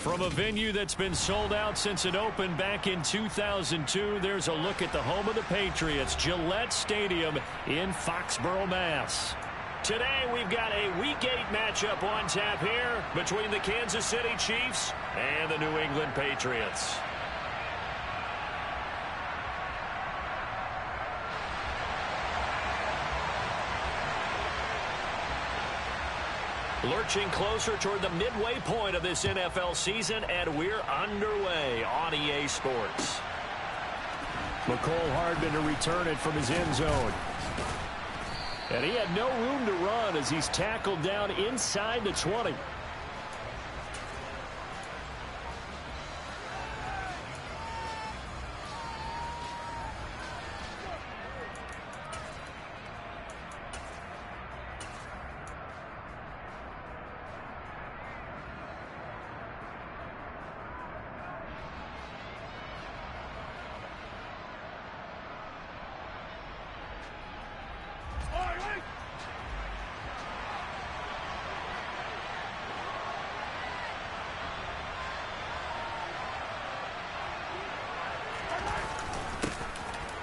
From a venue that's been sold out since it opened back in 2002, there's a look at the home of the Patriots, Gillette Stadium in Foxborough, Mass. Today we've got a Week 8 matchup on tap here between the Kansas City Chiefs and the New England Patriots. Lurching closer toward the midway point of this NFL season, and we're underway on EA Sports. McCole Hardman to return it from his end zone. And he had no room to run as he's tackled down inside the 20.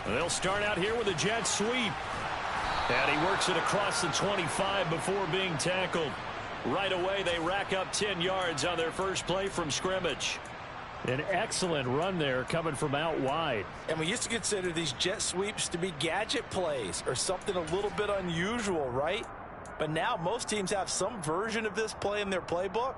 They'll start out here with a jet sweep. And he works it across the 25 before being tackled. Right away, they rack up 10 yards on their first play from scrimmage. An excellent run there coming from out wide. And we used to consider these jet sweeps to be gadget plays or something a little bit unusual, right? But now most teams have some version of this play in their playbook.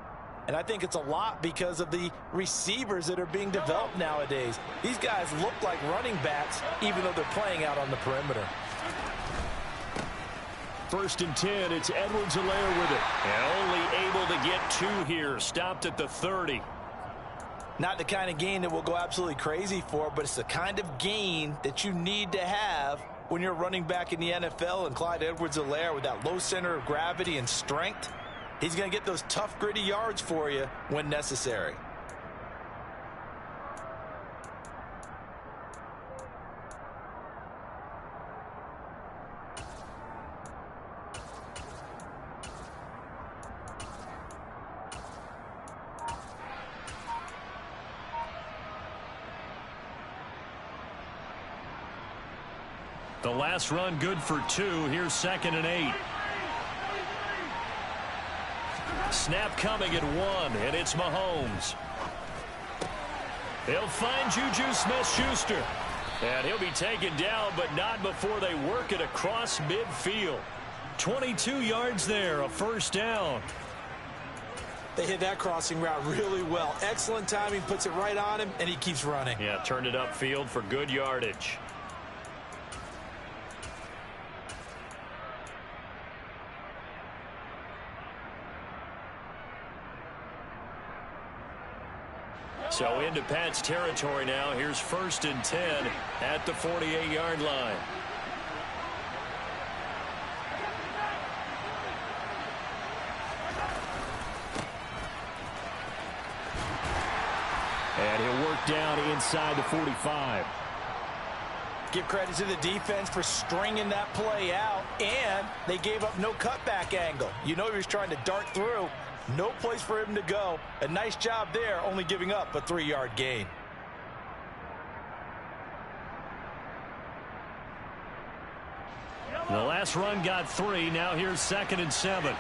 And I think it's a lot because of the receivers that are being developed nowadays. These guys look like running backs, even though they're playing out on the perimeter. 1st and 10, it's Edwards-Helaire with it. And only able to get 2 here, stopped at the 30. Not the kind of gain that we'll go absolutely crazy for, but it's the kind of gain that you need to have when you're running back in the NFL. And Clyde Edwards-Helaire with that low center of gravity and strength, he's going to get those tough, gritty yards for you when necessary. The last run good for 2. Here's 2nd and 8. Snap coming at 1, and it's Mahomes. They'll find Juju Smith-Schuster. And he'll be taken down, but not before they work it across midfield. 22 yards there, a first down. They hit that crossing route really well. Excellent timing, puts it right on him, and he keeps running. Yeah, turned it upfield for good yardage. So into Pat's territory now. Here's 1st and 10 at the 48-yard line. And he'll work down inside the 45. Give credit to the defense for stringing that play out, and they gave up no cutback angle. You know he was trying to dart through. No place for him to go. A nice job there, only giving up a 3-yard gain. The last run got 3. Now here's 2nd and 7.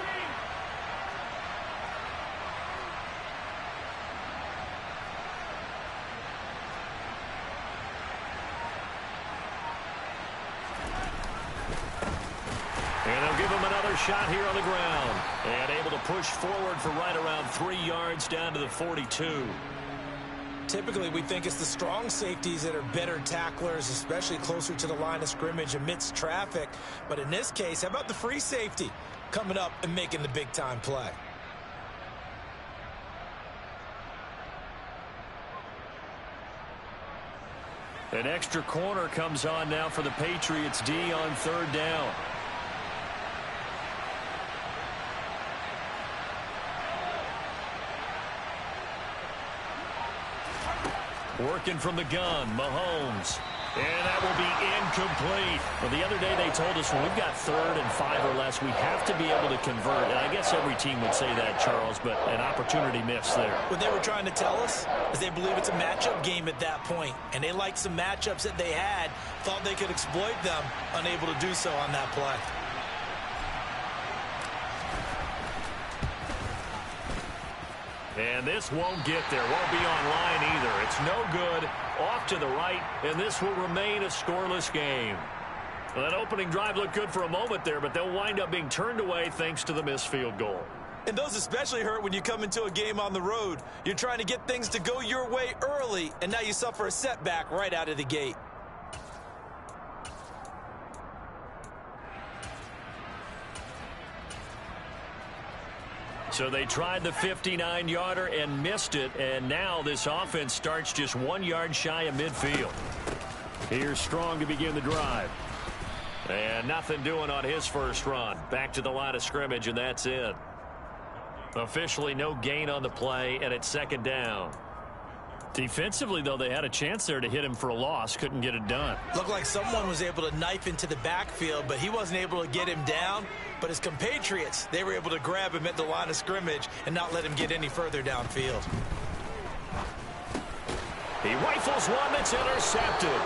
And they'll give him another shot here on the ground. And able to push forward for right around 3 yards down to the 42. Typically, we think it's the strong safeties that are better tacklers, especially closer to the line of scrimmage amidst traffic. But in this case, how about the free safety coming up and making the big-time play? An extra corner comes on now for the Patriots D on 3rd down. Working from the gun, Mahomes. And that will be incomplete. Well, the other day they told us when we've got 3rd and 5 or less, we have to be able to convert. And I guess every team would say that, Charles, but an opportunity missed there. What they were trying to tell us is they believe it's a matchup game at that point. And they liked some matchups that they had, thought they could exploit them, unable to do so on that play. And this won't get there. Won't be online either. It's no good. Off to the right, and this will remain a scoreless game. Well, that opening drive looked good for a moment there, but they'll wind up being turned away thanks to the missed field goal. And those especially hurt when you come into a game on the road. You're trying to get things to go your way early, and now you suffer a setback right out of the gate. So they tried the 59-yarder and missed it, and now this offense starts just 1 yard shy of midfield. Here's Strong to begin the drive. And nothing doing on his first run. Back to the line of scrimmage, and that's it. Officially no gain on the play, and it's 2nd down. Defensively, though, they had a chance there to hit him for a loss. Couldn't get it done. Looked like someone was able to knife into the backfield, but he wasn't able to get him down. But his compatriots, they were able to grab him at the line of scrimmage and not let him get any further downfield. He rifles one that's intercepted.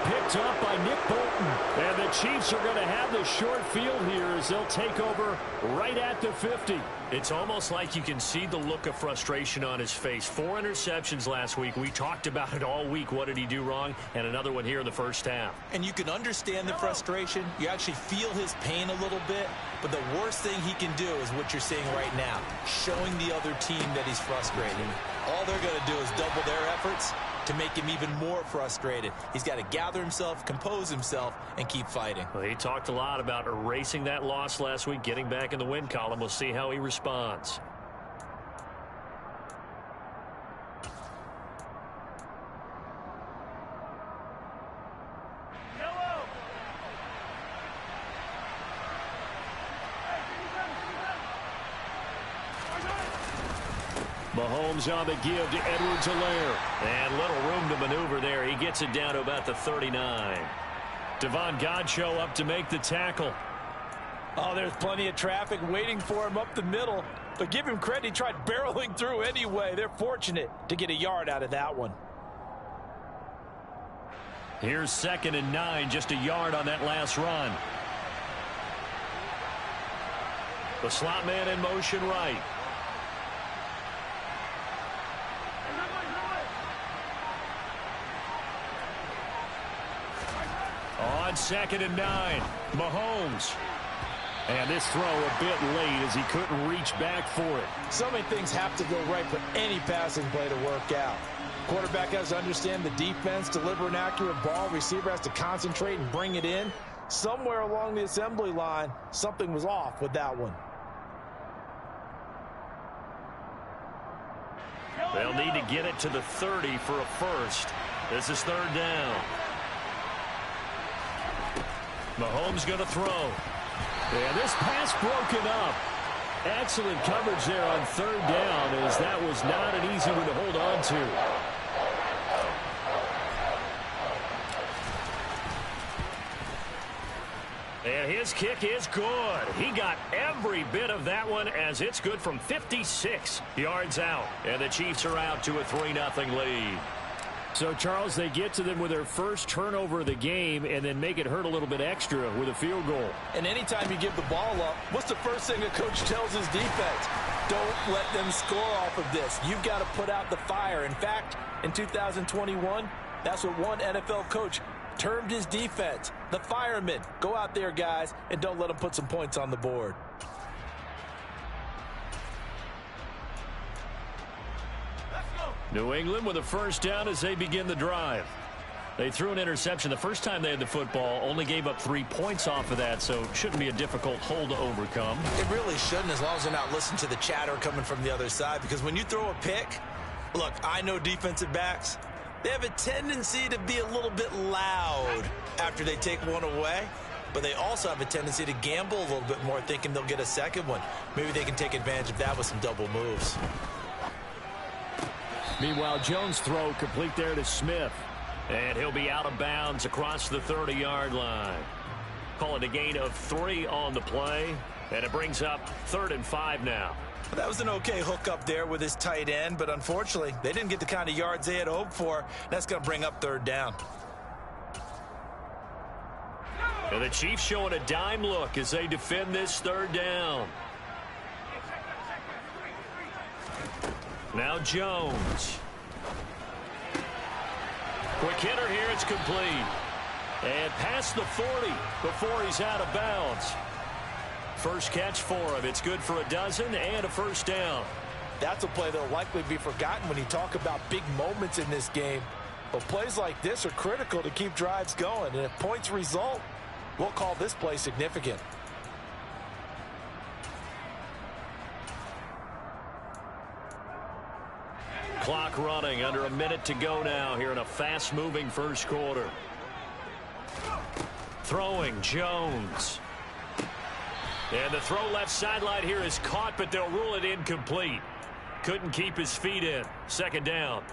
Picked up by Nick Bolton. And the Chiefs are going to have the short field here as they'll take over right at the 50. It's almost like you can see the look of frustration on his face. 4 interceptions last week. We talked about it all week. What did he do wrong? And another one here in the first half. And you can understand the frustration. You actually feel his pain a little bit. But the worst thing he can do is what you're seeing right now, showing the other team that he's frustrated. All they're going to do is double their efforts to make him even more frustrated. He's got to gather himself, compose himself, and keep fighting. Well, he talked a lot about erasing that loss last week, getting back in the win column. We'll see how he responds. Mahomes on the give to Edwards-Helaire. And little room to maneuver there. He gets it down to about the 39. Devon Godchaux up to make the tackle. Oh, there's plenty of traffic waiting for him up the middle. But give him credit, he tried barreling through anyway. They're fortunate to get a yard out of that one. Here's 2nd and 9, just a yard on that last run. The slot man in motion right. On 2nd and 9, Mahomes. And this throw a bit late as he couldn't reach back for it. So many things have to go right for any passing play to work out. Quarterback has to understand the defense, deliver an accurate ball. Receiver has to concentrate and bring it in. Somewhere along the assembly line, something was off with that one. They'll need to get it to the 30 for a first. This is 3rd down. Mahomes going to throw. And this pass broken up. Excellent coverage there on 3rd down, as that was not an easy one to hold on to. And his kick is good. He got every bit of that one, as it's good from 56 yards out. And the Chiefs are out to a 3-0 lead. So, Charles, they get to them with their first turnover of the game and then make it hurt a little bit extra with a field goal. And anytime you give the ball up, what's the first thing a coach tells his defense? Don't let them score off of this. You've got to put out the fire. In fact, in 2021, that's what one NFL coach termed his defense. The firemen. Go out there, guys, and don't let them put some points on the board. New England with a first down as they begin the drive. They threw an interception the first time they had the football, only gave up 3 points off of that, so it shouldn't be a difficult hole to overcome. It really shouldn't, as long as they're not listening to the chatter coming from the other side, because when you throw a pick, look, I know defensive backs, they have a tendency to be a little bit loud after they take one away, but they also have a tendency to gamble a little bit more, thinking they'll get a second one. Maybe they can take advantage of that with some double moves. Meanwhile, Jones' throw complete there to Smith. And he'll be out of bounds across the 30-yard line. Call it a gain of 3 on the play. And it brings up 3rd and 5 now. That was an okay hook up there with his tight end, but unfortunately, they didn't get the kind of yards they had hoped for. That's going to bring up 3rd down. And the Chiefs showing a dime look as they defend this 3rd down. Now Jones. Quick hitter here, it's complete. And past the 40 before he's out of bounds. First catch for him. It's good for a dozen and a 1st down. That's a play that'll likely be forgotten when you talk about big moments in this game. But plays like this are critical to keep drives going. And if points result, we'll call this play significant. Clock running, under a minute to go now here in a fast-moving first quarter. Throwing, Jones. And the throw left sideline here is caught, but they'll rule it incomplete. Couldn't keep his feet in. 2nd down.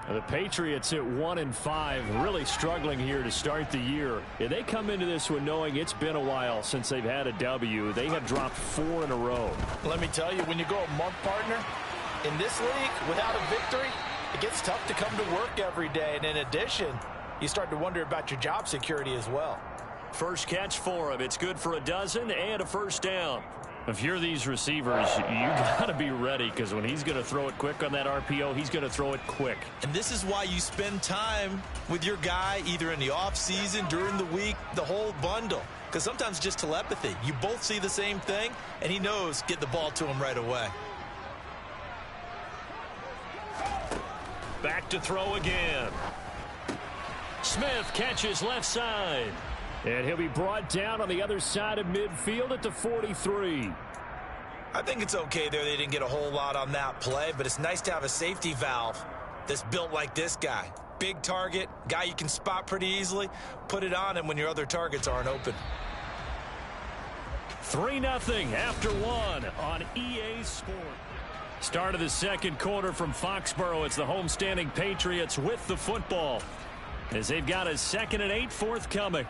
The Patriots at 1-5, really struggling here to start the year. And they come into this one knowing it's been a while since they've had a W. They have dropped 4 in a row. Let me tell you, when you go a month, partner, in this league, without a victory, it gets tough to come to work every day. And in addition, you start to wonder about your job security as well. First catch for him. It's good for a dozen and a 1st down. If you're these receivers, you got to be ready, because when he's going to throw it quick on that RPO, he's going to throw it quick. And this is why you spend time with your guy either in the offseason, during the week, the whole bundle. Because sometimes just telepathy. You both see the same thing, and he knows get the ball to him right away. Back to throw again. Smith catches left side. And he'll be brought down on the other side of midfield at the 43. I think it's okay there. They didn't get a whole lot on that play, but it's nice to have a safety valve that's built like this guy. Big target, guy you can spot pretty easily. Put it on him when your other targets aren't open. 3-0 after 1 on EA Sport. Start of the 2nd quarter from Foxborough. It's the homestanding Patriots with the football, as they've got a 2nd and 8 forthcoming.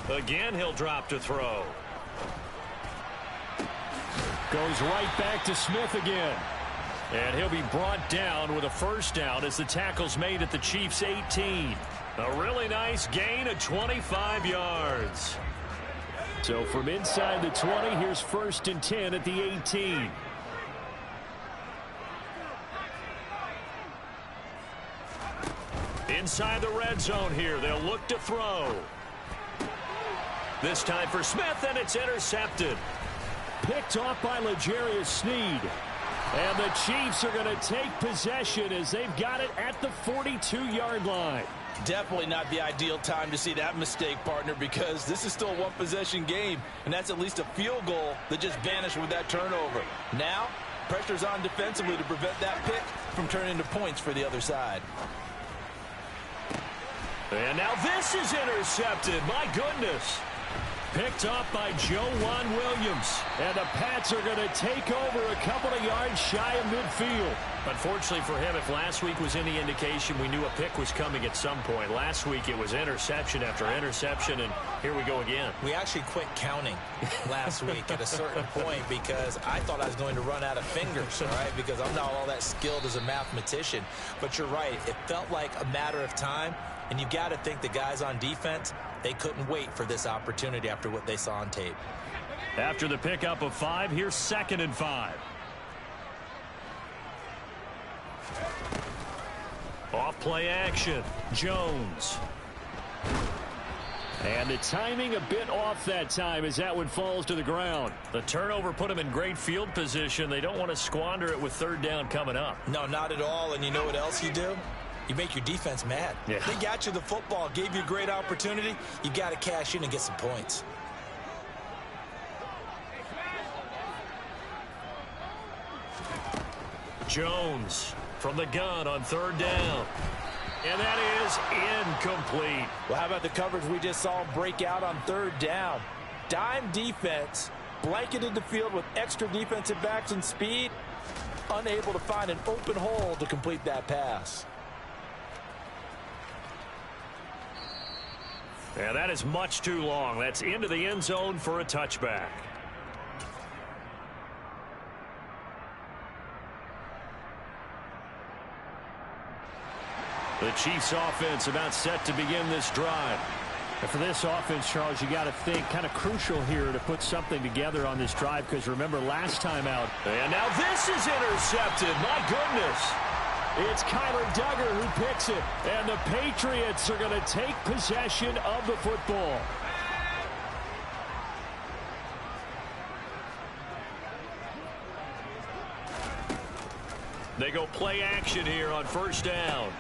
Again, he'll drop to throw. Goes right back to Smith again. And he'll be brought down with a 1st down as the tackle's made at the Chiefs' 18. A really nice gain of 25 yards. So from inside the 20, here's 1st and 10 at the 18. Inside the red zone here, they'll look to throw. This time for Smith, and it's intercepted. Picked off by L'Jarius Sneed. And the Chiefs are going to take possession as they've got it at the 42-yard line. Definitely not the ideal time to see that mistake, partner, because this is still a one-possession game, and that's at least a field goal that just vanished with that turnover. Now, pressure's on defensively to prevent that pick from turning into points for the other side. And now this is intercepted. My goodness. Picked off by Joejuan Williams. And the Pats are going to take over a couple of yards shy of midfield. Unfortunately for him, if last week was any indication, we knew a pick was coming at some point. Last week it was interception after interception, and here we go again. We actually quit counting last week at a certain point because I thought I was going to run out of fingers, all right, because I'm not all that skilled as a mathematician. But you're right. It felt like a matter of time, and you've got to think the guys on defense, they couldn't wait for this opportunity after what they saw on tape. After the pickup of 5, here's 2nd and 5. Off play action. Jones. And the timing a bit off that time as that one falls to the ground. The turnover put them in great field position. They don't want to squander it with 3rd down coming up. No, not at all. And you know what else you do? You make your defense mad. Yeah. They got you the football, gave you a great opportunity. You got to cash in and get some points. Jones from the gun on third down. And that is incomplete. Well, how about the coverage we just saw break out on third down? Dime defense, blanketed the field with extra defensive backs and speed, unable to find an open hole to complete that pass. And that is much too long. That's into the end zone for a touchback. The Chiefs offense about set to begin this drive. And for this offense, Charles, you got to think kind of crucial here to put something together on this drive, because remember last time out. And now this is intercepted. My goodness. It's Kyler Duggar who picks it. And the Patriots are going to take possession of the football. They go play action here on first down.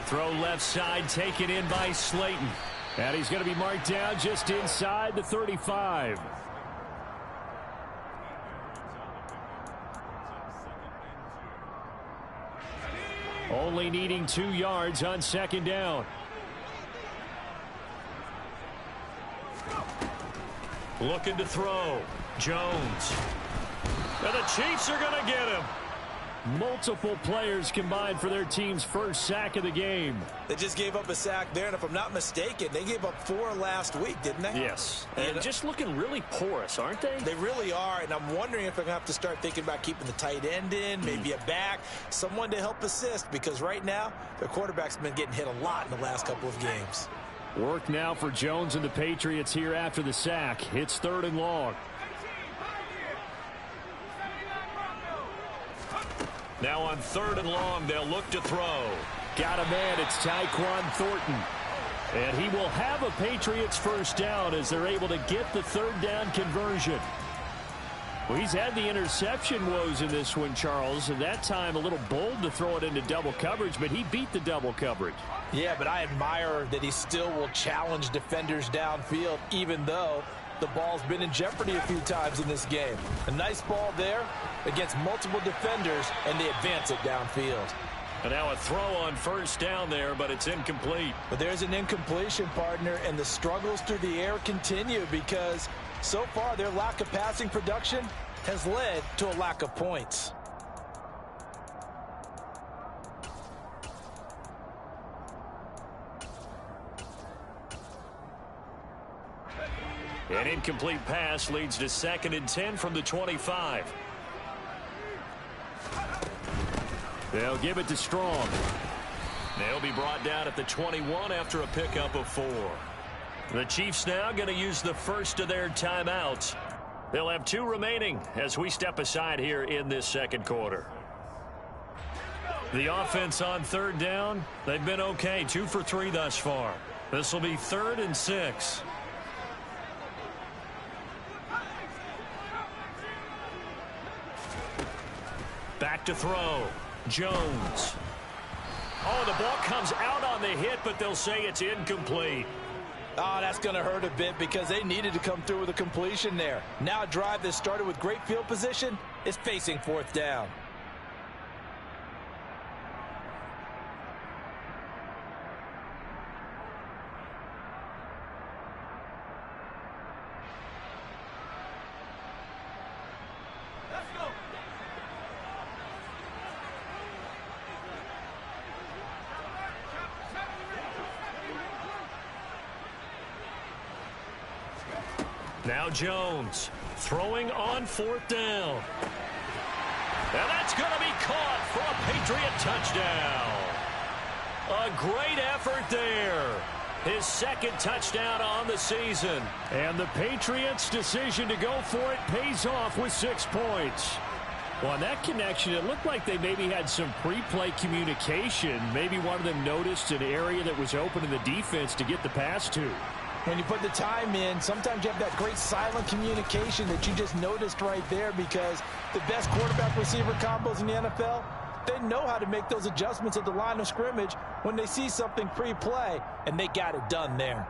Throw left side, taken in by Slayton. And he's going to be marked down just inside the 35. Only needing 2 yards on second down. Looking to throw. Jones. And the Chiefs are going to get him. Multiple players combined for their team's first sack of the game. They just gave up a sack there, and if I'm not mistaken, they gave up 4 last week, didn't they? Yes. And just looking really porous, aren't they? They really are, and I'm wondering if they're going to have to start thinking about keeping the tight end in, maybe a back, someone to help assist, because right now their quarterback's been getting hit a lot in the last couple of games. Work now for Jones and the Patriots here after the sack. It's 3rd and long. Now on 3rd and long, they'll look to throw. Got a man, it's Tyquan Thornton. And he will have a Patriots first down as they're able to get the 3rd down conversion. Well, he's had the interception woes in this one, Charles, and that time a little bold to throw it into double coverage, but he beat the double coverage. Yeah, but I admire that he still will challenge defenders downfield, even though the ball's been in jeopardy a few times in this game. A nice ball there against multiple defenders, and they advance it downfield. And now a throw on first down there, but it's incomplete. But there's an incompletion, partner, and the struggles through the air continue because so far their lack of passing production has led to a lack of points. An incomplete pass leads to 2nd and 10 from the 25. They'll give it to Strong. They'll be brought down at the 21 after a pickup of 4. The Chiefs now going to use the first of their timeouts. They'll have 2 remaining as we step aside here in this second quarter. The offense on 3rd down, they've been okay. 2 for 3 thus far. This will be 3rd and 6. Back to throw. Jones. Oh, the ball comes out on the hit, but they'll say it's incomplete. Oh, that's going to hurt a bit because they needed to come through with a completion there. Now a drive that started with great field position is facing 4th down. Now Jones throwing on 4th down. And that's going to be caught for a Patriot touchdown. A great effort there. His 2nd touchdown on the season. And the Patriots' decision to go for it pays off with 6 points. Well, on that connection, it looked like they maybe had some pre-play communication. Maybe one of them noticed an area that was open in the defense to get the pass to. When you put the time in, sometimes you have that great silent communication that you just noticed right there, because the best quarterback-receiver combos in the NFL, they know how to make those adjustments at the line of scrimmage when they see something pre-play, and they got it done there.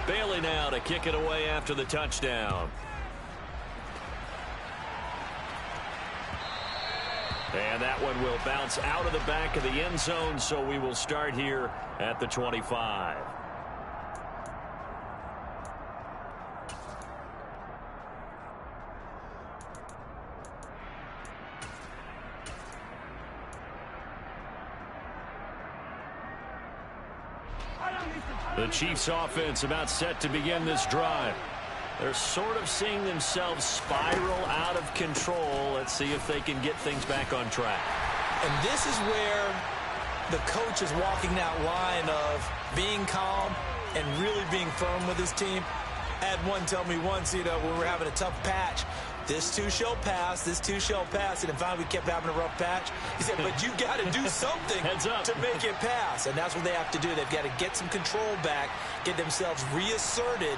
Bailey now to kick it away after the touchdown. And that one will bounce out of the back of the end zone, so we will start here at the 25. The Chiefs offense about set to begin this drive. They're sort of seeing themselves spiral out of control. Let's see if they can get things back on track. And this is where the coach is walking that line of being calm and really being firm with his team. I had one tell me once, when we were having a tough patch, this too shall pass, this too shall pass. And then finally we kept having a rough patch. He said, but you got to do something to make it pass. And that's what they have to do. They've got to get some control back, get themselves reasserted,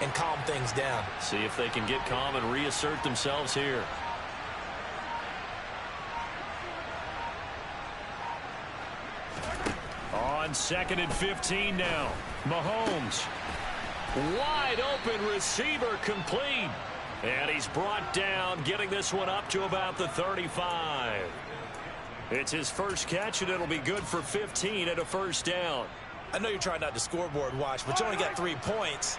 and calm things down. See if they can get calm and reassert themselves here. On 2nd and 15 now. Mahomes. Wide open receiver complete. And he's brought down, getting this one up to about the 35. It's his first catch, and it'll be good for 15 and a first down. I know you're trying not to scoreboard watch, but you only got 3 points.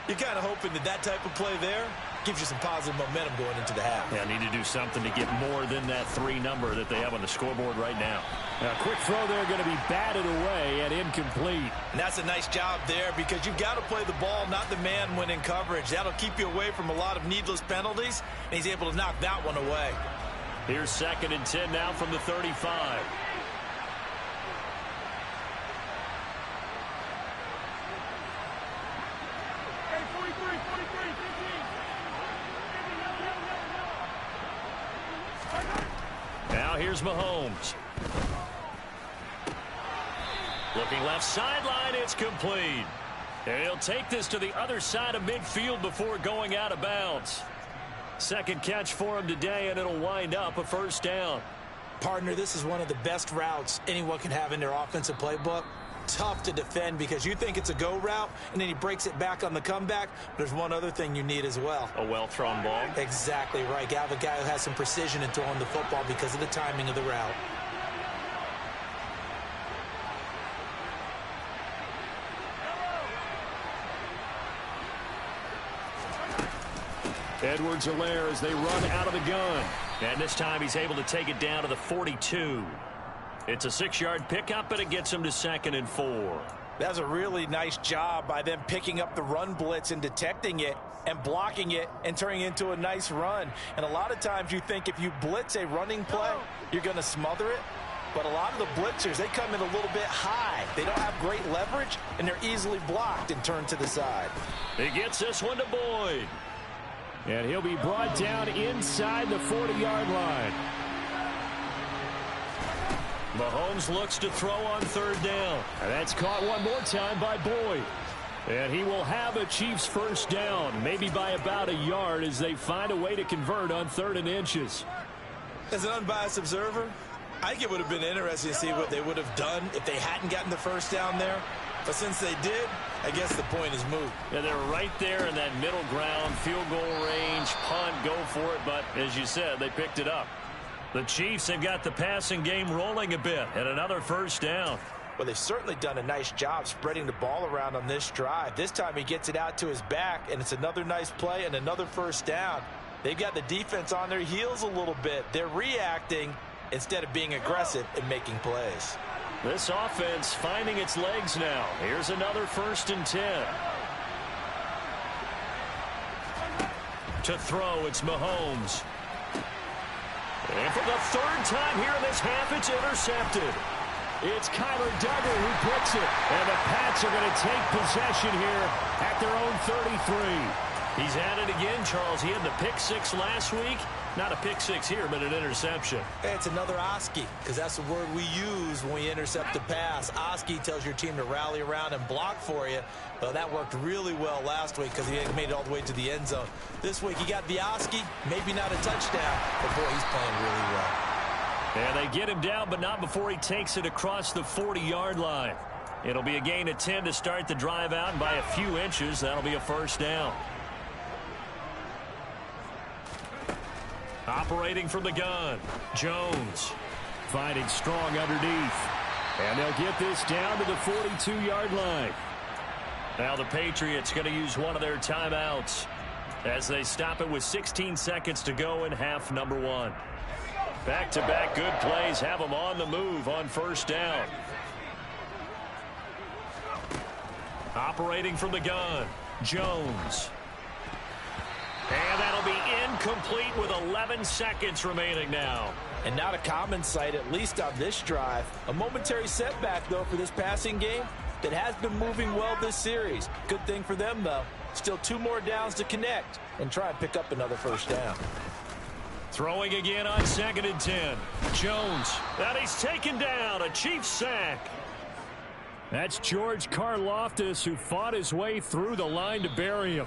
You're kind of hoping that type of play there gives you some positive momentum going into the half. Yeah, need to do something to get more than that 3 number that they have on the scoreboard right now. A quick throw there, going to be batted away and incomplete. And that's a nice job there because you've got to play the ball, not the man when in coverage. That'll keep you away from a lot of needless penalties, and he's able to knock that one away. Here's 2nd and 10 now from the 35. Now here's Mahomes. Looking left sideline, it's complete. And he'll take this to the other side of midfield before going out of bounds. Second catch for him today, and it'll wind up a first down. Partner, this is one of the best routes anyone can have in their offensive playbook. Tough to defend because you think it's a go route, and then he breaks it back on the comeback. There's one other thing you need as well. A well-thrown ball. Exactly right. You have a guy who has some precision in throwing the football because of the timing of the route. Edwards-Helaire as they run out of the gun. And this time he's able to take it down to the 42. It's a 6-yard pickup, but it gets him to 2nd and 4. That's a really nice job by them picking up the run blitz and detecting it and blocking it and turning it into a nice run. And a lot of times you think if you blitz a running play, you're going to smother it. But a lot of the blitzers, they come in a little bit high. They don't have great leverage, and they're easily blocked and turned to the side. He gets this one to Boyd. And he'll be brought down inside the 40-yard line. Mahomes looks to throw on 3rd down. And that's caught one more time by Boyd. And he will have a Chiefs first down, maybe by about a yard as they find a way to convert on 3rd and inches. As an unbiased observer, I think it would have been interesting to see what they would have done if they hadn't gotten the first down there. But since they did, I guess the point is moot. Yeah, they're right there in that middle ground, field goal range, punt, go for it. But as you said, they picked it up. The Chiefs have got the passing game rolling a bit and another first down. Well, they've certainly done a nice job spreading the ball around on this drive. This time he gets it out to his back, and it's another nice play and another first down. They've got the defense on their heels a little bit. They're reacting instead of being aggressive and making plays. This offense finding its legs now. Here's another 1st and 10. To throw, it's Mahomes. And for the 3rd time here in this half, it's intercepted. It's Kyler Duggar who picks it. And the Pats are going to take possession here at their own 33. He's at it again, Charles. He had the pick 6 last week. Not a pick 6 here, but an interception. Hey, it's another Oski, because that's the word we use when we intercept the pass. Oski tells your team to rally around and block for you. Well, that worked really well last week because he made it all the way to the end zone. This week, he got the Oski, maybe not a touchdown, but boy, he's playing really well. And they get him down, but not before he takes it across the 40-yard line. It'll be a gain of 10 to start the drive out, and by a few inches, that'll be a first down. Operating from the gun, Jones finding strong underneath. And they'll get this down to the 42-yard line. Now the Patriots going to use one of their timeouts as they stop it with 16 seconds to go in half number 1. Back-to-back good plays have them on the move on first down. Operating from the gun, Jones. And that'll be incomplete with 11 seconds remaining now. And not a common sight, at least on this drive. A momentary setback, though, for this passing game that has been moving well this series. Good thing for them, though. Still 2 more downs to connect and try and pick up another first down. Throwing again on 2nd and 10. Jones. And he's taken down. A Chiefs sack. That's George Karlaftis, who fought his way through the line to bury him.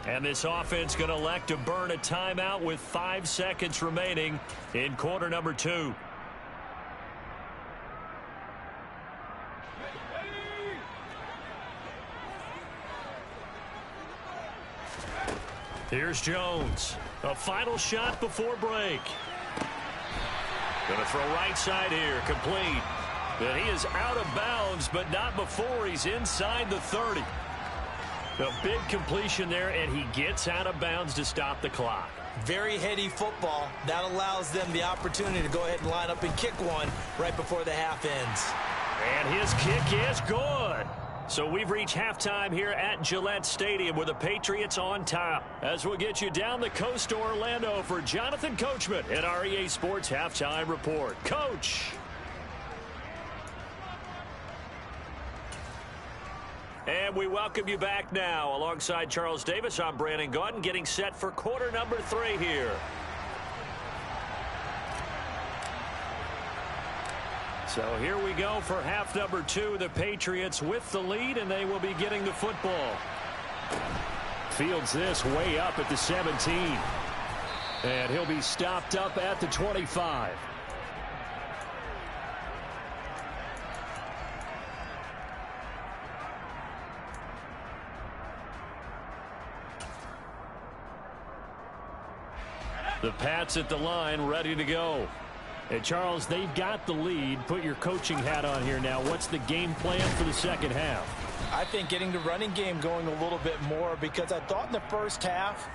And this offense going to elect to burn a timeout with 5 seconds remaining in quarter number 2. Here's Jones. A final shot before break. Going to throw right side here. Complete. And he is out of bounds, but not before he's inside the 30. A big completion there, and he gets out of bounds to stop the clock. Very heady football. That allows them the opportunity to go ahead and line up and kick one right before the half ends. And his kick is good. So we've reached halftime here at Gillette Stadium with the Patriots on top. As we'll get you down the coast to Orlando for Jonathan Coachman at our EA Sports Halftime Report. Coach. And we welcome you back now. Alongside Charles Davis, I'm Brandon Gaudin, getting set for quarter number 3 here. So here we go for half number 2. The Patriots with the lead, and they will be getting the football. Fields this way up at the 17. And he'll be stopped up at the 25. The Pats at the line, ready to go. Hey, Charles, they've got the lead. Put your coaching hat on here now. What's the game plan for the second half? I think getting the running game going a little bit more, because I thought in the first half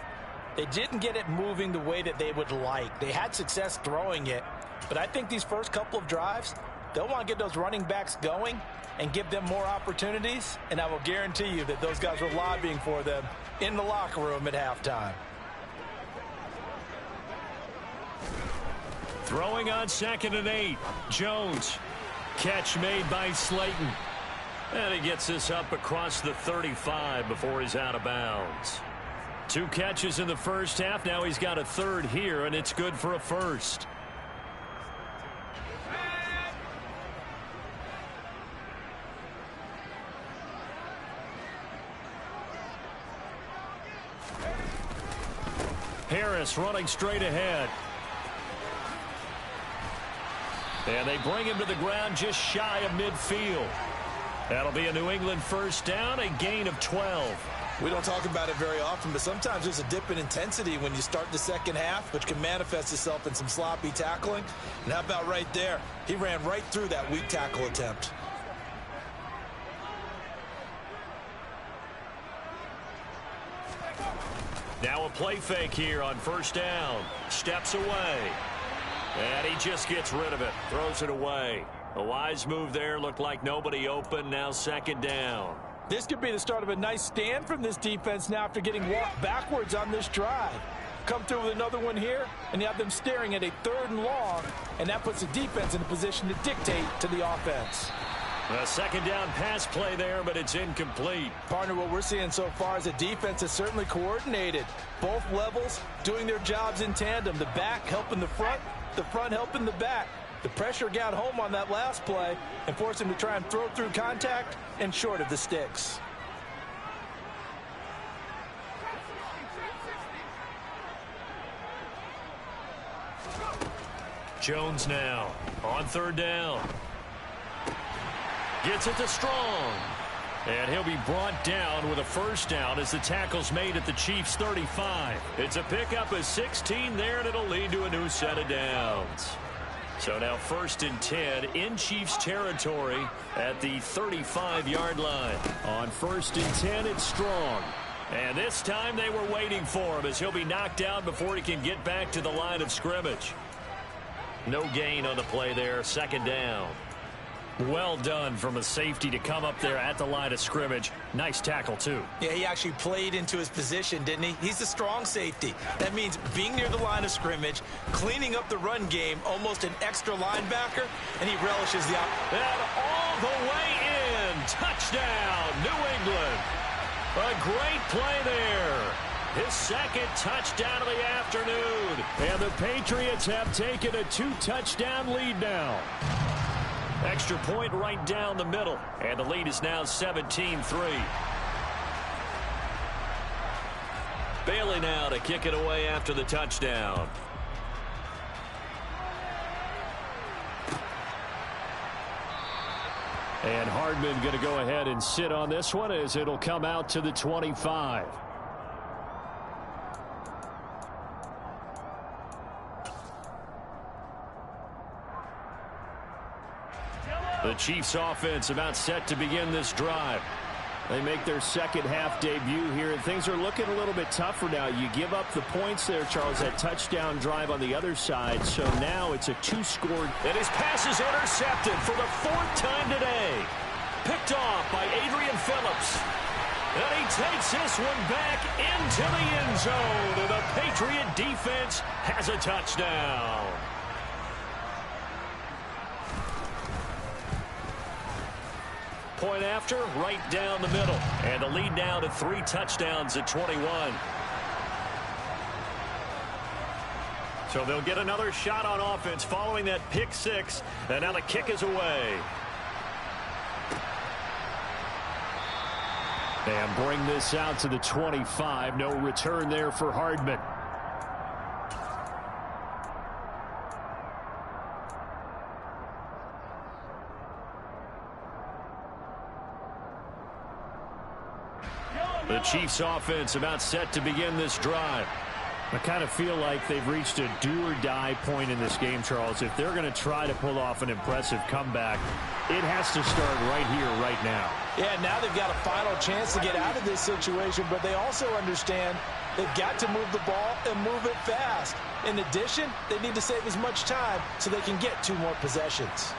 they didn't get it moving the way that they would like. They had success throwing it, but I think these first couple of drives, they'll want to get those running backs going and give them more opportunities, and I will guarantee you that those guys were lobbying for them in the locker room at halftime. Throwing on 2nd and 8. Jones. Catch made by Slayton. And he gets this up across the 35 before he's out of bounds. 2 catches in the first half. Now he's got a third here, and it's good for a first. Harris running straight ahead. And they bring him to the ground just shy of midfield. That'll be a New England first down, a gain of 12. We don't talk about it very often, but sometimes there's a dip in intensity when you start the second half, which can manifest itself in some sloppy tackling. And how about right there? He ran right through that weak tackle attempt. Now a play fake here on first down. Steps away. And he just gets rid of it. Throws it away. A wise move there. Looked like nobody open. Now 2nd down. This could be the start of a nice stand from this defense now after getting walked backwards on this drive. Come through with another one here, and you have them staring at a 3rd and long, and that puts the defense in a position to dictate to the offense. A 2nd down pass play there, but it's incomplete. Partner, what we're seeing so far is the defense is certainly coordinated. Both levels doing their jobs in tandem. The back helping the front helping the back. The pressure got home on that last play and forced him to try and throw through contact and short of the sticks. Jones now on 3rd down. Gets it to Strong. And he'll be brought down with a first down as the tackle's made at the Chiefs' 35. It's a pickup of 16 there, and it'll lead to a new set of downs. So now 1st and 10 in Chiefs territory at the 35-yard line. On 1st and 10, it's Strong. And this time they were waiting for him as he'll be knocked down before he can get back to the line of scrimmage. No gain on the play there, 2nd down. Well done from a safety to come up there at the line of scrimmage. Nice tackle, too. Yeah, he actually played into his position, didn't he? He's a strong safety. That means being near the line of scrimmage, cleaning up the run game, almost an extra linebacker, and he relishes the opportunity. And all the way in. Touchdown, New England. A great play there. His 2nd touchdown of the afternoon. And the Patriots have taken a 2-touchdown lead now. Extra point right down the middle. And the lead is now 17-3. Bailey now to kick it away after the touchdown. And Hardman going to go ahead and sit on this one as it'll come out to the 25. The Chiefs offense about set to begin this drive. They make their second half debut here, and things are looking a little bit tougher now. You give up the points there, Charles, that touchdown drive on the other side. So now it's a 2-score. And his pass is intercepted for the 4th time today. Picked off by Adrian Phillips. And he takes this one back into the end zone. And the Patriot defense has a touchdown. Point after, right down the middle. And the lead now to 3 touchdowns at 21. So they'll get another shot on offense following that pick 6. And now the kick is away. And bring this out to the 25. No return there for Hardman. The Chiefs offense about set to begin this drive. I kind of feel like they've reached a do-or-die point in this game, Charles. If they're going to try to pull off an impressive comeback, it has to start right here, right now. Yeah, now they've got a final chance to get out of this situation, but they also understand they've got to move the ball and move it fast. In addition, they need to save as much time so they can get 2 more possessions.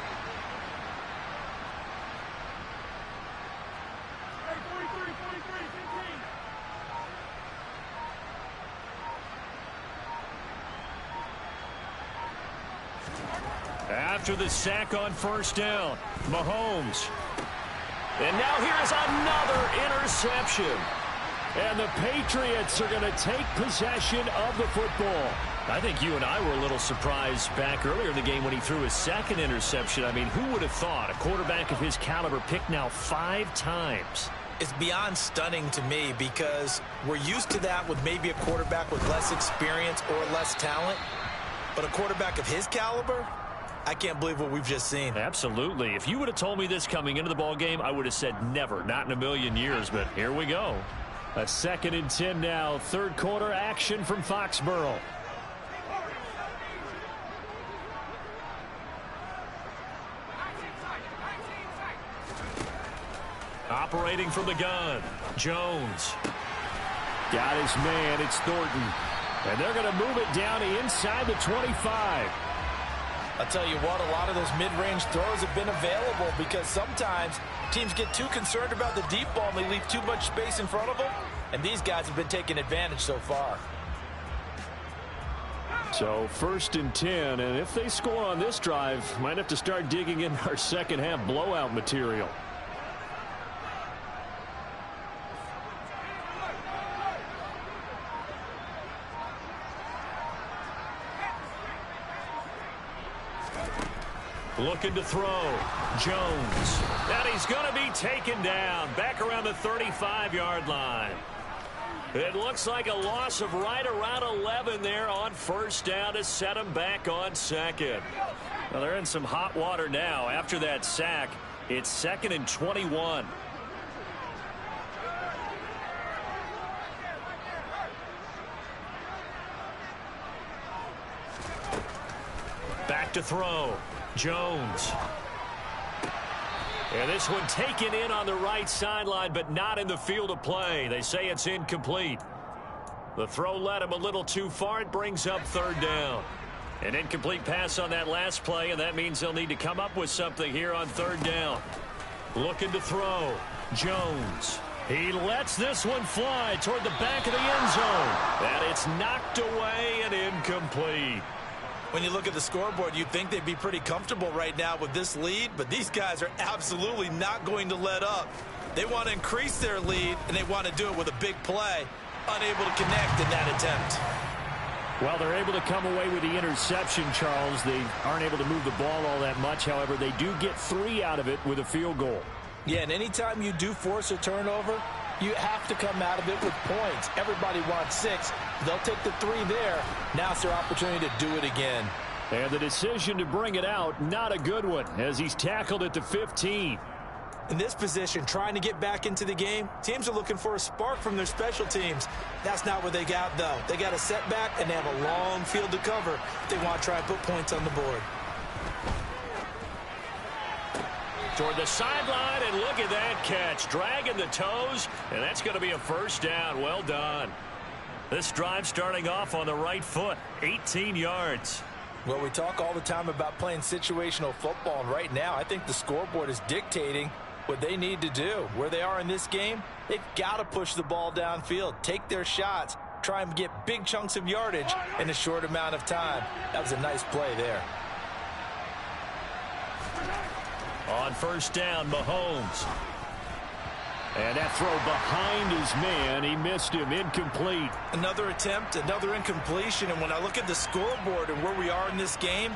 After the sack on 1st down, Mahomes. And now here's another interception. And the Patriots are going to take possession of the football. I think you and I were a little surprised back earlier in the game when he threw his 2nd interception. I mean, who would have thought a quarterback of his caliber picked now 5 times? It's beyond stunning to me because we're used to that with maybe a quarterback with less experience or less talent. But a quarterback of his caliber, I can't believe what we've just seen. Absolutely. If you would have told me this coming into the ball game, I would have said never, not in a million years. But here we go. A 2nd and 10 now. 3rd quarter action from Foxborough. Operating from the gun, Jones. Got his man, it's Thornton. And they're going to move it down to inside the 25. I'll tell you what, a lot of those mid-range throws have been available because sometimes teams get too concerned about the deep ball and they leave too much space in front of them. And these guys have been taking advantage so far. So 1st and 10, and if they score on this drive, might have to start digging in our second half blowout material. Looking to throw. Jones. And he's going to be taken down back around the 35-yard line. It looks like a loss of right around 11 there on 1st down to set him back on 2nd. Well, they're in some hot water now after that sack. It's 2nd and 21. Back to throw. Jones. And this one taken in on the right sideline, but not in the field of play. They say it's incomplete. The throw led him a little too far. It brings up 3rd down. An incomplete pass on that last play, and that means they'll need to come up with something here on 3rd down. Looking to throw. Jones. He lets this one fly toward the back of the end zone. And it's knocked away and incomplete. When you look at the scoreboard, you'd think they'd be pretty comfortable right now with this lead, but these guys are absolutely not going to let up. They want to increase their lead, and they want to do it with a big play. Unable to connect in that attempt. Well, they're able to come away with the interception, Charles. They aren't able to move the ball all that much. However, they do get 3 out of it with a field goal. Yeah, and anytime you do force a turnover, you have to come out of it with points. Everybody wants 6. They'll take the 3 there. Now it's their opportunity to do it again. And the decision to bring it out, not a good one, as he's tackled at the 15. In this position, trying to get back into the game, teams are looking for a spark from their special teams. That's not what they got, though. They got a setback, and they have a long field to cover if they want to try and put points on the board. Toward the sideline, and look at that catch. Dragging the toes, and that's going to be a 1st down. Well done. This drive starting off on the right foot, 18 yards. Well, we talk all the time about playing situational football, and right now I think the scoreboard is dictating what they need to do. Where they are in this game, they've got to push the ball downfield, take their shots, try and get big chunks of yardage in a short amount of time. That was a nice play there. On 1st down, Mahomes. And that throw behind his man, he missed him, incomplete. Another attempt, another incompletion, and when I look at the scoreboard and where we are in this game,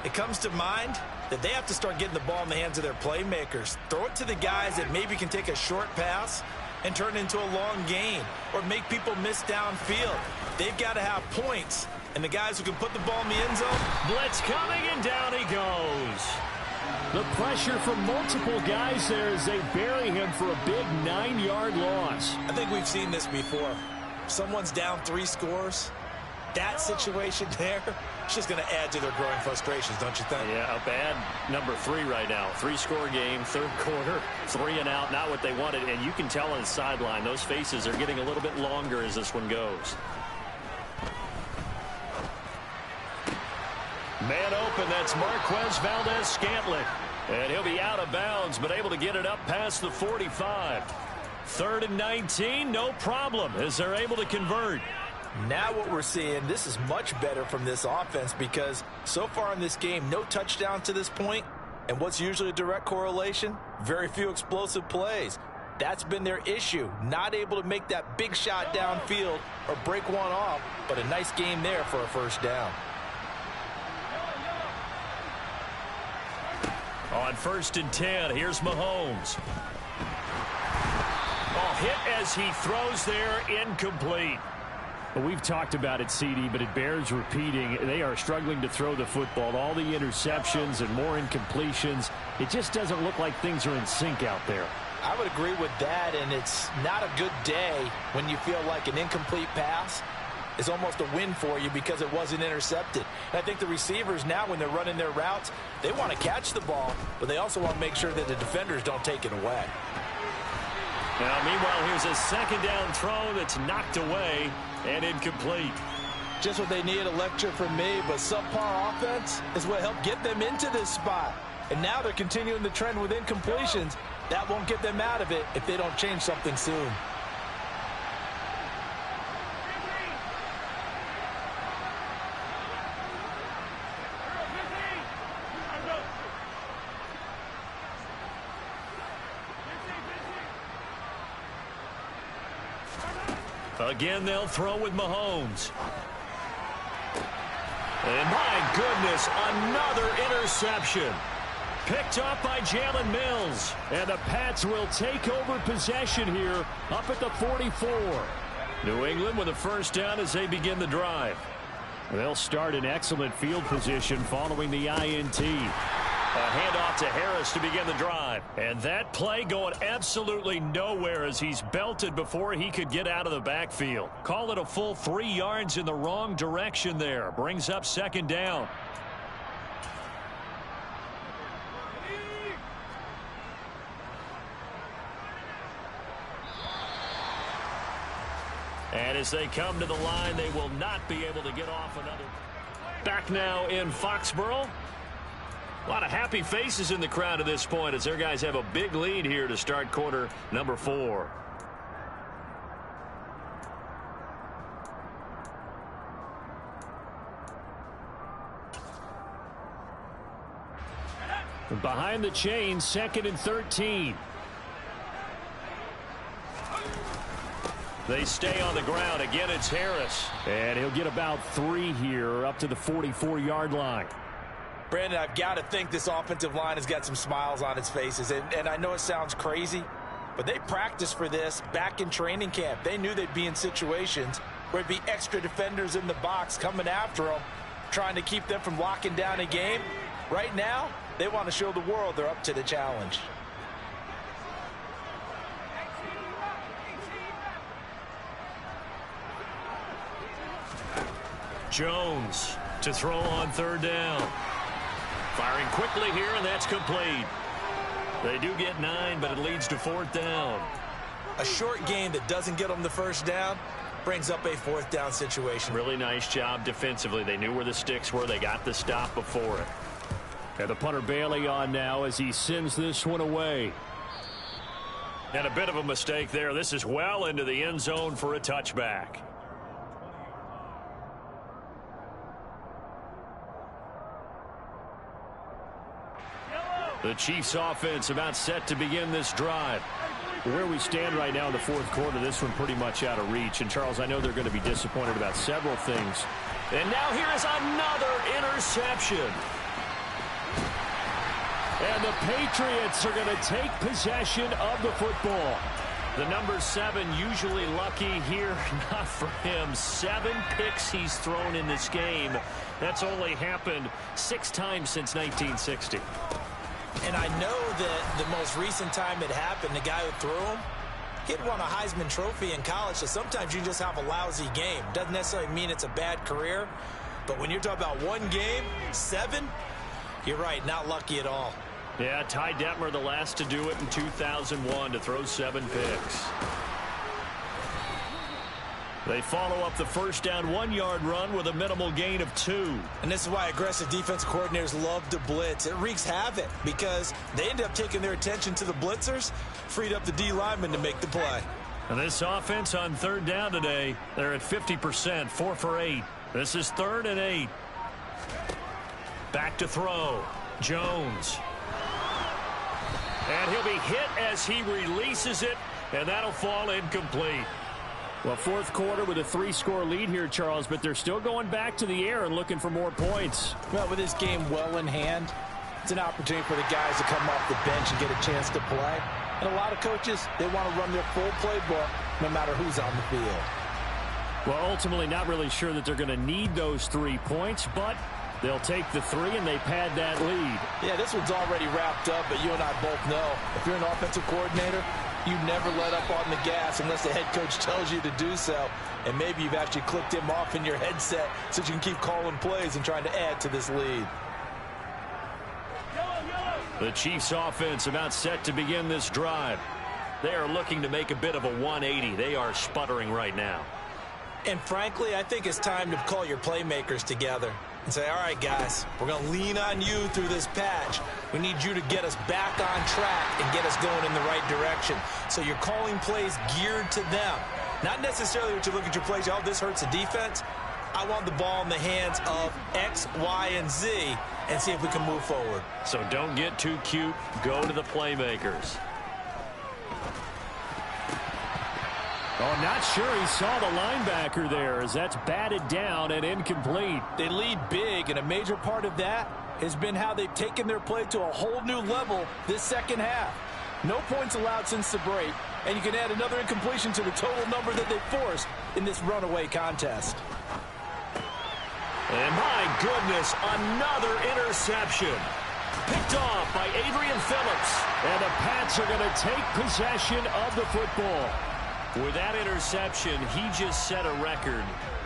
it comes to mind that they have to start getting the ball in the hands of their playmakers. Throw it to the guys that maybe can take a short pass and turn it into a long gain or make people miss downfield. They've got to have points, and the guys who can put the ball in the end zone. Blitz coming, and down he goes. The pressure from multiple guys there as they bury him for a big 9-yard loss. I think we've seen this before. Someone's down 3 scores. That situation there, it's just going to add to their growing frustrations, don't you think? Yeah, a bad number 3 right now. 3-score game, 3rd quarter, 3 and out, not what they wanted. And you can tell on the sideline, those faces are getting a little bit longer as this one goes. Man open, that's Marquez Valdez-Scantling. And he'll be out of bounds, but able to get it up past the 45. 3rd and 19, no problem, as they're able to convert. Now what we're seeing, this is much better from this offense because so far in this game, no touchdown to this point. And what's usually a direct correlation? Very few explosive plays. That's been their issue. Not able to make that big shot downfield or break one off, but a nice game there for a 1st down. On 1st and 10, here's Mahomes. Oh, hit as he throws there, incomplete. Well, we've talked about it, CD, but it bears repeating. They are struggling to throw the football. All the interceptions and more incompletions. It just doesn't look like things are in sync out there. I would agree with that, and it's not a good day when you feel like an incomplete pass is almost a win for you because it wasn't intercepted. And I think the receivers now, when they're running their routes, they want to catch the ball, but they also want to make sure that the defenders don't take it away. Now, meanwhile, here's a 2nd down throw that's knocked away and incomplete. Just what they need, a lecture from me, but subpar offense is what helped get them into this spot. And now they're continuing the trend with incompletions. That won't get them out of it if they don't change something soon. Again, they'll throw with Mahomes. And my goodness, another interception. Picked up by Jalen Mills. And the Pats will take over possession here up at the 44. New England with a 1st down as they begin the drive. They'll start in excellent field position following the INT. A handoff to Harris to begin the drive. And that play going absolutely nowhere as he's belted before he could get out of the backfield. Call it a full 3 yards in the wrong direction there. Brings up second down. And as they come to the line, they will not be able to get off another. Back now in Foxborough. A lot of happy faces in the crowd at this point as their guys have a big lead here to start quarter number 4. Behind the chains, 2nd and 13. They stay on the ground. Again, it's Harris. And he'll get about 3 here up to the 44-yard line. Brandon, I've got to think this offensive line has got some smiles on its faces. And I know it sounds crazy, but they practiced for this back in training camp. They knew they'd be in situations where it'd be extra defenders in the box coming after them, trying to keep them from locking down a game. Right now, they want to show the world they're up to the challenge. Jones to throw on 3rd down. Firing quickly here, and that's complete. They do get 9, but it leads to 4th down. A short game that doesn't get them the 1st down brings up a 4th down situation. Really nice job defensively. They knew where the sticks were. They got the stop before it. And the punter Bailey on now as he sends this one away. And a bit of a mistake there. This is well into the end zone for a touchback. The Chiefs offense about set to begin this drive. Where we stand right now in the 4th quarter, this one pretty much out of reach. And, Charles, I know they're going to be disappointed about several things. And now here is another interception. And the Patriots are going to take possession of the football. The number 7 usually lucky here. Not for him. 7 picks he's thrown in this game. That's only happened 6 times since 1960. And I know that the most recent time it happened, the guy who threw him, he'd won a Heisman Trophy in college, so sometimes you just have a lousy game. Doesn't necessarily mean it's a bad career, but when you're talking about 1 game, 7, you're right, not lucky at all. Yeah, Ty Detmer, the last to do it in 2001, to throw 7 picks. They follow up the 1st down 1-yard run with a minimal gain of 2. And this is why aggressive defense coordinators love to blitz. It wreaks havoc because they end up taking their attention to the blitzers, freed up the D lineman to make the play. And this offense on 3rd down today, they're at 50%, 4 for 8. This is 3rd and 8. Back to throw. Jones. And he'll be hit as he releases it, and that'll fall incomplete. Well, 4th quarter with a 3-score lead here, Charles, but they're still going back to the air and looking for more points. Well, with this game well in hand, it's an opportunity for the guys to come off the bench and get a chance to play. And a lot of coaches, they want to run their full playbook no matter who's on the field. Well, ultimately not really sure that they're going to need those 3 points, but they'll take the 3 and they pad that lead. Yeah, this one's already wrapped up, but you and I both know if you're an offensive coordinator, you never let up on the gas unless the head coach tells you to do so. And maybe you've actually clicked him off in your headset so you can keep calling plays and trying to add to this lead. The Chiefs offense about set to begin this drive. They are looking to make a bit of a 180. They are sputtering right now. And frankly, I think it's time to call your playmakers together and say, all right, guys, we're going to lean on you through this patch. We need you to get us back on track and get us going in the right direction. So you're calling plays geared to them. Not necessarily what you look at your plays, oh, this hurts the defense. I want the ball in the hands of X, Y, and Z and see if we can move forward. So don't get too cute. Go to the playmakers. Oh, not sure he saw the linebacker there as that's batted down and incomplete. They lead big, and a major part of that has been how they've taken their play to a whole new level this second half. No points allowed since the break, and you can add another incompletion to the total number that they forced in this runaway contest. And my goodness, another interception. Picked off by Adrian Phillips. And the Pats are going to take possession of the football. With that interception, he just set a record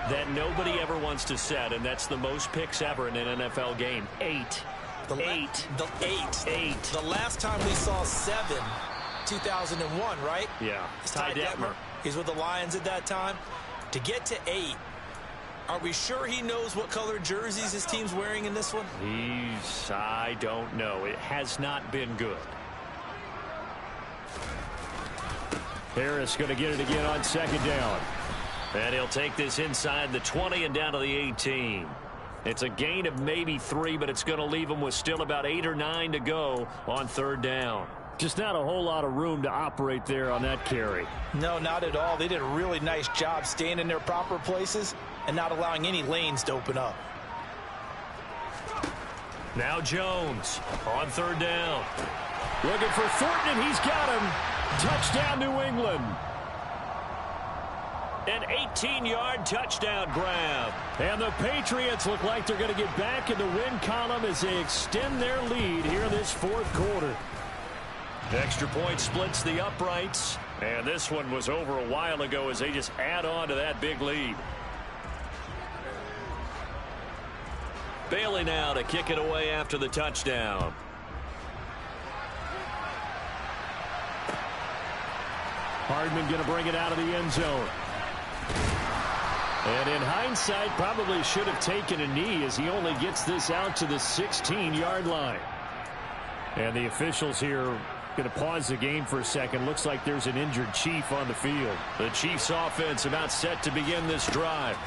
that nobody ever wants to set, and that's the most picks ever in an NFL game. 8. The last time we saw 7, 2001, right? Yeah. Ty Detmer. He's with the Lions at that time. To get to 8, are we sure he knows what color jerseys his team's wearing in this one? I don't know. It has not been good. Harris going to get it again on second down. And he'll take this inside the 20 and down to the 18. It's a gain of maybe 3, but it's going to leave them with still about 8 or 9 to go on third down. Just not a whole lot of room to operate there on that carry. No, not at all. They did a really nice job staying in their proper places and not allowing any lanes to open up. Now Jones on third down. Looking for Thornton, and he's got him. Touchdown, New England. An 18-yard touchdown grab. And the Patriots look like they're going to get back in the win column as they extend their lead here in this fourth quarter. Extra point splits the uprights. And this one was over a while ago as they just add on to that big lead. Bailey now to kick it away after the touchdown. Hardman going to bring it out of the end zone. And in hindsight, probably should have taken a knee as he only gets this out to the 16-yard line. And the officials here going to pause the game for a second. Looks like there's an injured Chief on the field. The Chiefs offense about set to begin this drive.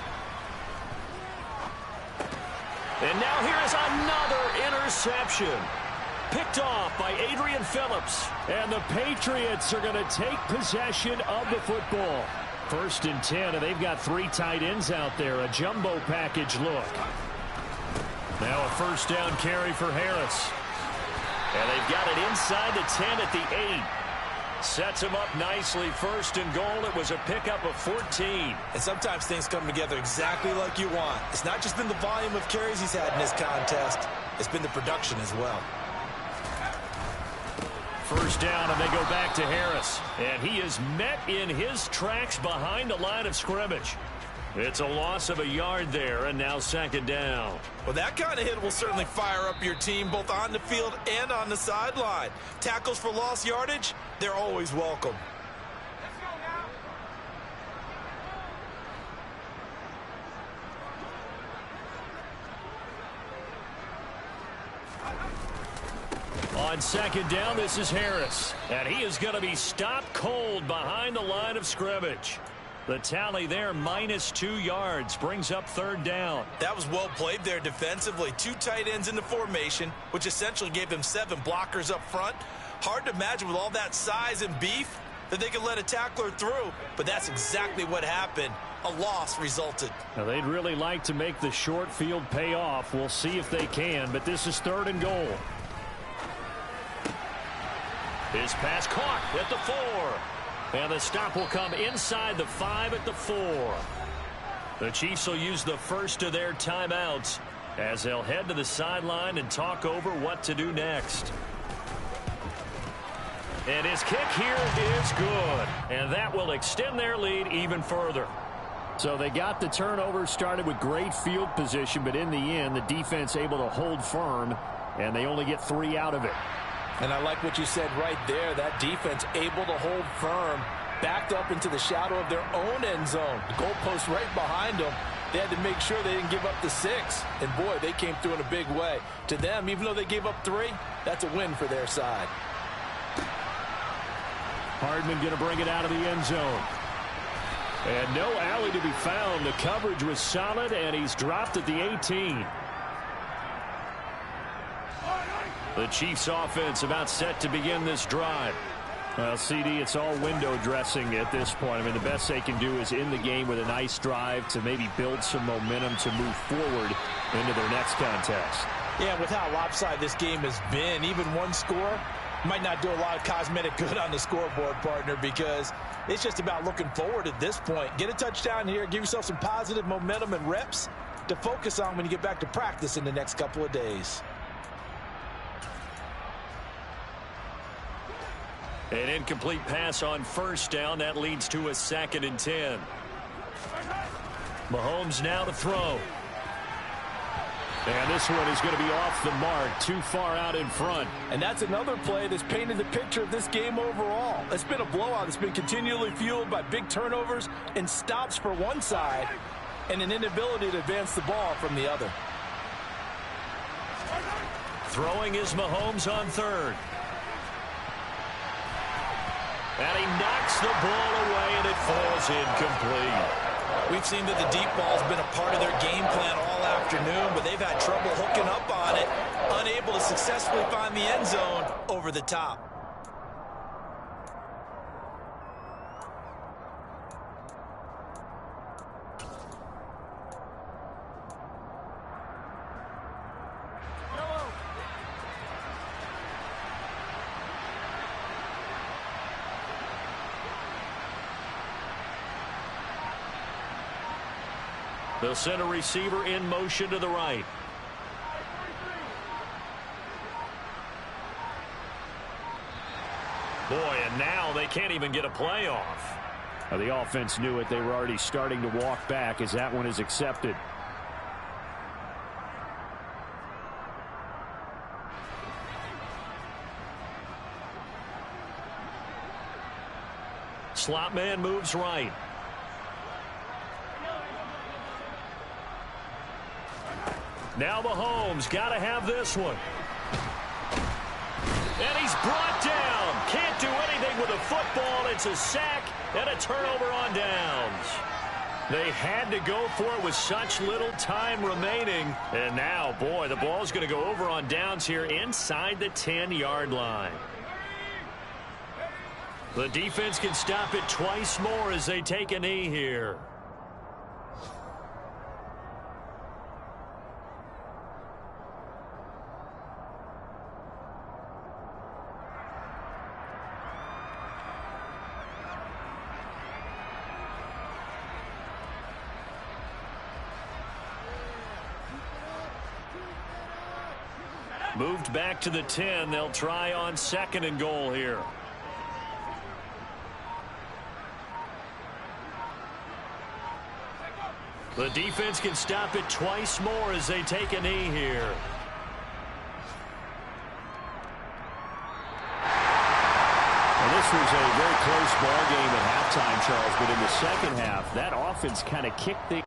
And now here is another interception. Picked off by Adrian Phillips. And the Patriots are going to take possession of the football. 1st and 10, and they've got 3 tight ends out there. A jumbo package look. Now a first down carry for Harris. And they've got it inside the 10 at the 8. Sets him up nicely. 1st and goal. It was a pickup of 14. And sometimes things come together exactly like you want. It's not just been the volume of carries he's had in this contest. It's been the production as well. First down, and they go back to Harris. And he is met in his tracks behind the line of scrimmage. It's a loss of a yard there, and now 2nd down. Well, that kind of hit will certainly fire up your team both on the field and on the sideline. Tackles for lost yardage, they're always welcome. On 2nd down, this is Harris. And he is going to be stopped cold behind the line of scrimmage. The tally there, -2 yards, brings up 3rd down. That was well played there defensively. 2 tight ends in the formation, which essentially gave them 7 blockers up front. Hard to imagine with all that size and beef that they could let a tackler through, but that's exactly what happened. A loss resulted. Now, they'd really like to make the short field pay off. We'll see if they can, but this is 3rd and goal. His pass caught at the 4. And the stop will come inside the 5 at the 4. The Chiefs will use the first of their timeouts as they'll head to the sideline and talk over what to do next. And his kick here is good. And that will extend their lead even further. So they got the turnover started with great field position, but in the end, the defense able to hold firm, and they only get 3 out of it. And I like what you said right there. That defense able to hold firm, backed up into the shadow of their own end zone. The goalpost right behind them. They had to make sure they didn't give up the 6. And, boy, they came through in a big way. To them, even though they gave up 3, that's a win for their side. Hardman going to bring it out of the end zone. And no alley to be found. The coverage was solid, and he's dropped at the 18. The Chiefs offense about set to begin this drive. Well, CD, it's all window dressing at this point. I mean, the best they can do is in the game with a nice drive to maybe build some momentum to move forward into their next contest. Yeah, with how lopsided this game has been, even one score might not do a lot of cosmetic good on the scoreboard, partner, because it's just about looking forward at this point. Get a touchdown here, give yourself some positive momentum and reps to focus on when you get back to practice in the next couple of days. An incomplete pass on first down. That leads to a 2nd and 10. Mahomes now to throw. And this one is going to be off the mark, too far out in front. And that's another play that's painted the picture of this game overall. It's been a blowout. It's been continually fueled by big turnovers and stops for one side and an inability to advance the ball from the other. Throwing is Mahomes on 3rd. And he knocks the ball away, and it falls incomplete. We've seen that the deep ball has been a part of their game plan all afternoon, but they've had trouble hooking up on it, unable to successfully find the end zone over the top. They'll send a receiver in motion to the right. Boy, and now they can't even get a play off. Well, the offense knew it. They were already starting to walk back as that one is accepted. Slot man moves right. Now Mahomes got to have this one. And he's brought down. Can't do anything with a football. It's a sack and a turnover on downs. They had to go for it with such little time remaining. And now, boy, the ball's going to go over on downs here inside the 10-yard line. The defense can stop it twice more as they take a knee here. Moved back to the 10. They'll try on 2nd and goal here. The defense can stop it twice more as they take a knee here. Well, this was a very close ball game at halftime, Charles, but in the second half, that offense kind of kicked the